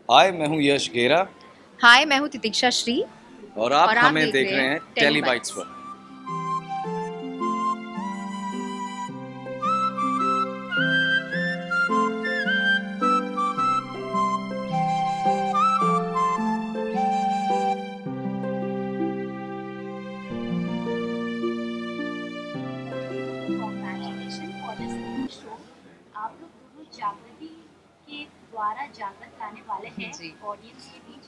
हाय, मैं हूँ यश गेरा। हाय, मैं हूँ तितिक्षा श्री। और आप और आप हमें देख देख रहे रहे हैं हैं टेलीबाइट्स टेलीबाइट्स। पर। Congratulation for this new show. आप लोग दोनों जागृति के द्वारा जागृत लाने वाले हैं जी। ऑडियंस के बीच।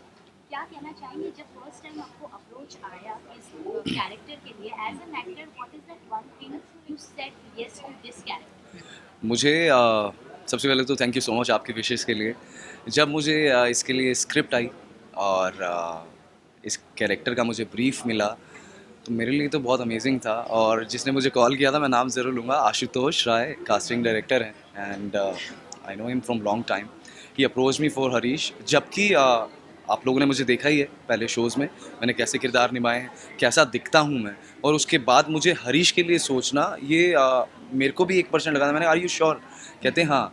क्या कहना चाहेंगे जब फर्स्ट टाइम आपको अप्रोच आया इस कैरेक्टर के लिए as an actor, what is that one thing you said yes to this character? मुझे सबसे पहले तो थैंक यू सो मच आपकी विशेस के लिए। जब मुझे इसके लिए स्क्रिप्ट आई और इस कैरेक्टर का मुझे ब्रीफ मिला, तो मेरे लिए तो बहुत अमेजिंग था। और जिसने मुझे कॉल किया था, मैं नाम ज़रूर लूँगा, आशुतोष राय कास्टिंग डायरेक्टर हैं। And I know him from long time. He approach me for Harish. जबकि आप लोगों ने मुझे देखा ही है पहले शोज़ में, मैंने कैसे किरदार निभाए हैं, कैसा दिखता हूँ मैं। और उसके बाद मुझे हरीश के लिए सोचना, ये मेरे को भी 1% लगा था। मैंने आर यू श्योर? कहते हैं हाँ।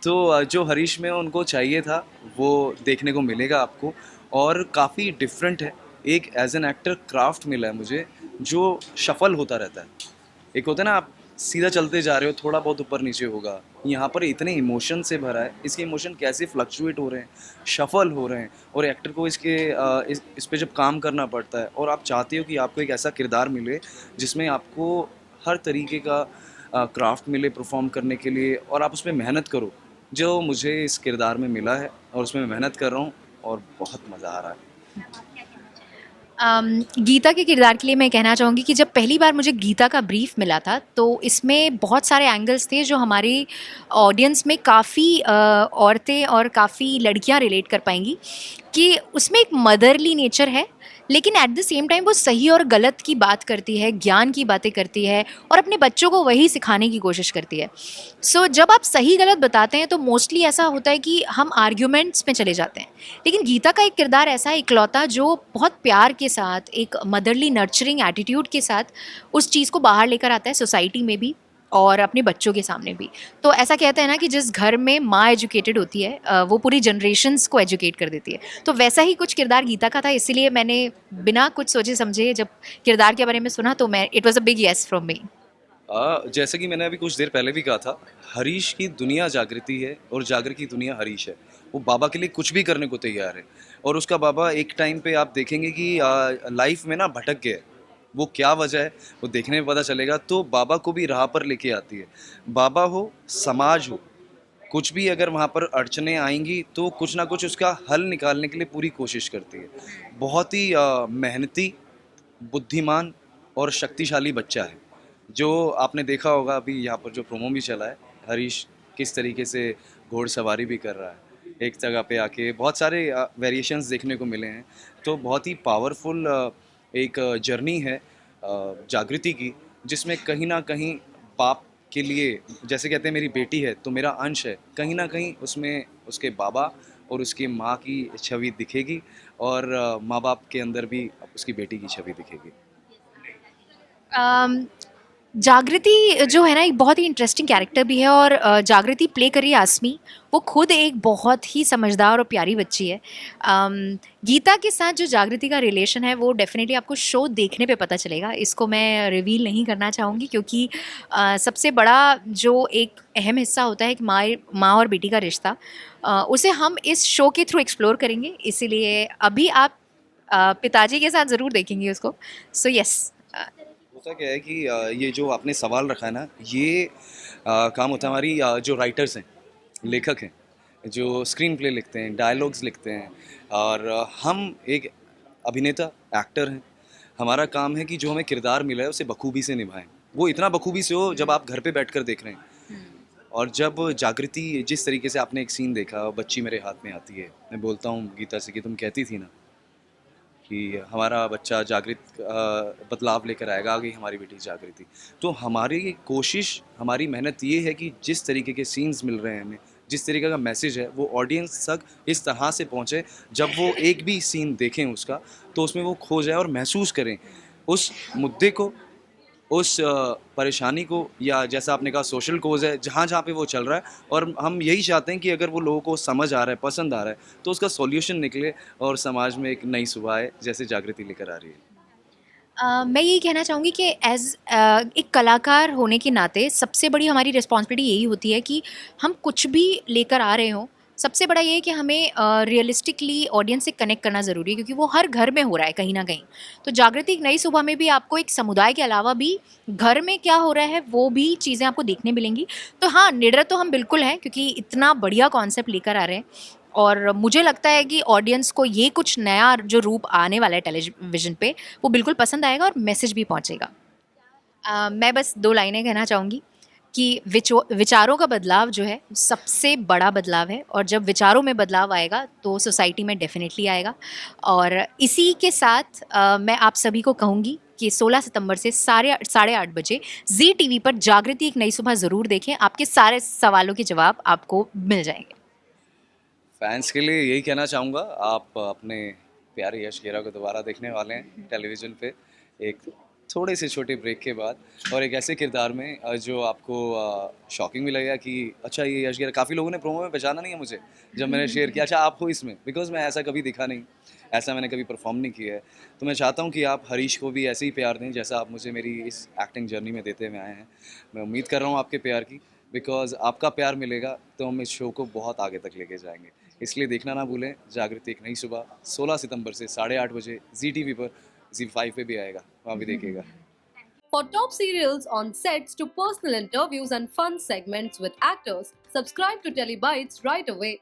तो जो हरीश में उनको चाहिए था वो देखने को मिलेगा आपको। और काफ़ी डिफरेंट है। एक एज एन एक्टर क्राफ्ट मिला है मुझे, जो शफल होता रहता है। एक होता है ना, आप सीधा चलते जा रहे हो, थोड़ा बहुत ऊपर नीचे होगा। यहाँ पर इतने इमोशन से भरा है, इसके इमोशन कैसे फ्लक्चुएट हो रहे हैं, शफल हो रहे हैं। और एक्टर को इस पे जब काम करना पड़ता है, और आप चाहते हो कि आपको एक ऐसा किरदार मिले जिसमें आपको हर तरीके का क्राफ्ट मिले परफॉर्म करने के लिए, और आप उसमें मेहनत करो, जो मुझे इस किरदार में मिला है। और उसमें मैं मेहनत कर रहा हूँ और बहुत मज़ा आ रहा है। मैम आप क्या कहना चाहेंगे? गीता के किरदार के लिए मैं कहना चाहूँगी कि जब पहली बार मुझे गीता का ब्रीफ मिला था, तो इसमें बहुत सारे एंगल्स थे जो हमारी ऑडियंस में काफ़ी औरतें और काफ़ी लड़कियां रिलेट कर पाएंगी। कि उसमें एक मदरली नेचर है, लेकिन एट द सेम टाइम वो सही और गलत की बात करती है, ज्ञान की बातें करती है, और अपने बच्चों को वही सिखाने की कोशिश करती है। जब आप सही गलत बताते हैं तो मोस्टली ऐसा होता है कि हम आर्ग्यूमेंट्स में चले जाते हैं। लेकिन गीता का एक किरदार ऐसा है इकलौता, जो बहुत प्यार के साथ, एक मदरली नर्चरिंग एटीट्यूड के साथ उस चीज़ को बाहर लेकर आता है, सोसाइटी में भी और अपने बच्चों के सामने भी। तो ऐसा कहते हैं ना कि जिस घर में माँ एजुकेटेड होती है, वो पूरी जनरेशन्स को एजुकेट कर देती है। तो वैसा ही कुछ किरदार गीता का था, इसीलिए मैंने बिना कुछ सोचे समझे जब किरदार के बारे में सुना, तो मैं it was a big yes from me. जैसे कि मैंने अभी कुछ देर पहले भी कहा था, हरीश की दुनिया जागृति है और जागृत की दुनिया हरीश है। वो बाबा के लिए कुछ भी करने को तैयार है। और उसका बाबा एक टाइम पे आप देखेंगे कि लाइफ में ना भटक गया है। वो क्या वजह है, वो देखने में पता चलेगा। तो बाबा को भी राह पर लेके आती है। बाबा हो, समाज हो, कुछ भी अगर वहाँ पर अड़चने आएंगी तो कुछ ना कुछ उसका हल निकालने के लिए पूरी कोशिश करती है। बहुत ही मेहनती, बुद्धिमान और शक्तिशाली बच्चा है। जो आपने देखा होगा अभी यहाँ पर जो प्रोमो भी चला है, हरीश किस तरीके से घोड़सवारी भी कर रहा है। एक जगह पे आके बहुत सारे वेरिएशंस देखने को मिले हैं। तो बहुत ही पावरफुल एक जर्नी है जागृति की, जिसमें कहीं ना कहीं बाप के लिए, जैसे कहते हैं मेरी बेटी है तो मेरा अंश है, कहीं ना कहीं उसमें उसके बाबा और उसकी माँ की छवि दिखेगी। और माँ बाप के अंदर भी उसकी बेटी की छवि दिखेगी। अम, जागृति जो है ना, एक बहुत ही इंटरेस्टिंग कैरेक्टर भी है, और जागृति प्ले कर रही है आसमी। वो खुद एक बहुत ही समझदार और प्यारी बच्ची है। अम, गीता के साथ जो जागृति का रिलेशन है वो डेफिनेटली आपको शो देखने पे पता चलेगा। इसको मैं रिवील नहीं करना चाहूँगी, क्योंकि सबसे बड़ा जो एक अहम हिस्सा होता है कि माँ और बेटी का रिश्ता, उसे हम इस शो के थ्रू एक्सप्लोर करेंगे। इसीलिए अभी आप पिताजी के साथ ज़रूर देखेंगे उसको। So yes. होता क्या है कि ये जो आपने सवाल रखा है ना, ये काम होता है हमारी जो राइटर्स हैं, लेखक हैं, जो स्क्रीन प्ले लिखते हैं, डायलॉग्स लिखते हैं। और हम एक अभिनेता, एक्टर हैं। हमारा काम है कि जो हमें किरदार मिला है उसे बखूबी से निभाएं। वो इतना बखूबी से हो जब आप घर पे बैठकर देख रहे हैं। और जब जागृति, जिस तरीके से आपने एक सीन देखा, बच्ची मेरे हाथ में आती है, मैं बोलता हूँ गीता से कि तुम कहती थी ना कि हमारा बच्चा जागृत बदलाव लेकर आएगा, आ गई हमारी बेटी जागृति। तो हमारी कोशिश, हमारी मेहनत ये है कि जिस तरीके के सीन्स मिल रहे हैं हमें, जिस तरीके का मैसेज है, वो ऑडियंस तक इस तरह से पहुँचे, जब वो एक भी सीन देखें उसका, तो उसमें वो खो जाए और महसूस करें उस मुद्दे को, उस परेशानी को, या जैसा आपने कहा सोशल कोज़ है, जहाँ जहाँ पे वो चल रहा है, और हम यही चाहते हैं कि अगर वो लोगों को समझ आ रहा है, पसंद आ रहा है, तो उसका सॉल्यूशन निकले और समाज में एक नई सुबह आए, जैसे जागृति लेकर आ रही है। मैं यही कहना चाहूँगी कि एक कलाकार होने के नाते सबसे बड़ी हमारी रिस्पॉन्सिबिलिटी यही होती है कि हम कुछ भी लेकर आ रहे हों, सबसे बड़ा ये है कि हमें रियलिस्टिकली ऑडियंस से कनेक्ट करना ज़रूरी है, क्योंकि वो हर घर में हो रहा है कहीं ना कहीं। तो जागृति एक नई सुबह में भी आपको एक समुदाय के अलावा भी घर में क्या हो रहा है वो भी चीज़ें आपको देखने मिलेंगी। तो हाँ, निडर तो हम बिल्कुल हैं, क्योंकि इतना बढ़िया कॉन्सेप्ट लेकर आ रहे हैं, और मुझे लगता है कि ऑडियंस को ये कुछ नया जो रूप आने वाला है टेलीविज़न पे, वो बिल्कुल पसंद आएगा और मैसेज भी पहुंचेगा। मैं बस 2 लाइनें कहना चाहूँगी कि विचारों का बदलाव जो है सबसे बड़ा बदलाव है, और जब विचारों में बदलाव आएगा तो सोसाइटी में डेफिनेटली आएगा। और इसी के साथ मैं आप सभी को कहूँगी कि 16 सितंबर से साढ़े 8 बजे ज़ी टीवी पर जागृति एक नई सुबह ज़रूर देखें। आपके सारे सवालों के जवाब आपको मिल जाएंगे। फैंस के लिए यही कहना चाहूँगा, आप अपने प्यारे यश घेरा को दोबारा देखने वाले हैं टेलीविज़न पे, एक थोड़े से छोटे ब्रेक के बाद, और एक ऐसे किरदार में जो आपको शॉकिंग भी लगेगा कि अच्छा ये यश घेरा। काफ़ी लोगों ने प्रोमो में पहचाना नहीं है मुझे, जब मैंने शेयर किया अच्छा आप हो इसमें, बिकॉज मैं ऐसा कभी दिखा नहीं, ऐसा मैंने कभी परफॉर्म नहीं किया है। तो मैं चाहता हूँ कि आप हरीश को भी ऐसे ही प्यार दें जैसा आप मुझे मेरी इस एक्टिंग जर्नी में देते हुए आए हैं। मैं उम्मीद कर रहा हूँ आपके प्यार की, बिकॉज आपका प्यार मिलेगा तो हम इस शो को बहुत आगे तक लेके जाएंगे। इसलिए देखना ना भूलें जागृति एक नई सुबह, 16 सितंबर से 8:30 बजे जी टीवी पर, जी5 पे भी आएगा, वहाँ भी देखिएगा। For top serials on sets to personal interviews and fun segments with actors, subscribe to Telebytes right away.